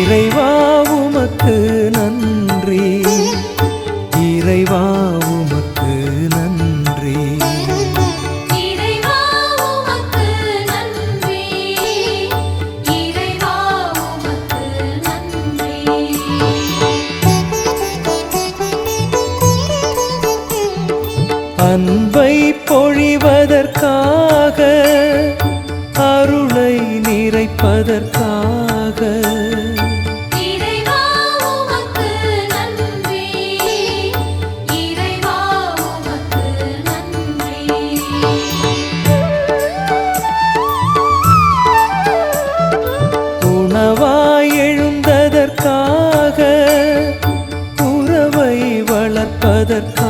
இறைவா உமக்கு நன்றி, இறைவா உமக்கு நன்றி. இறைவா உமக்கு நன்றி, இறைவா உமக்கு நன்றி. அன்பை பொழிவதற்காக, அருளை நிறைப்பதற்காக, இறைவா உமக்கு நன்றி, இறைவா உமக்கு நன்றி. உணவாய் எழுந்ததற்காக, உறவை வளர்ப்பதற்காக,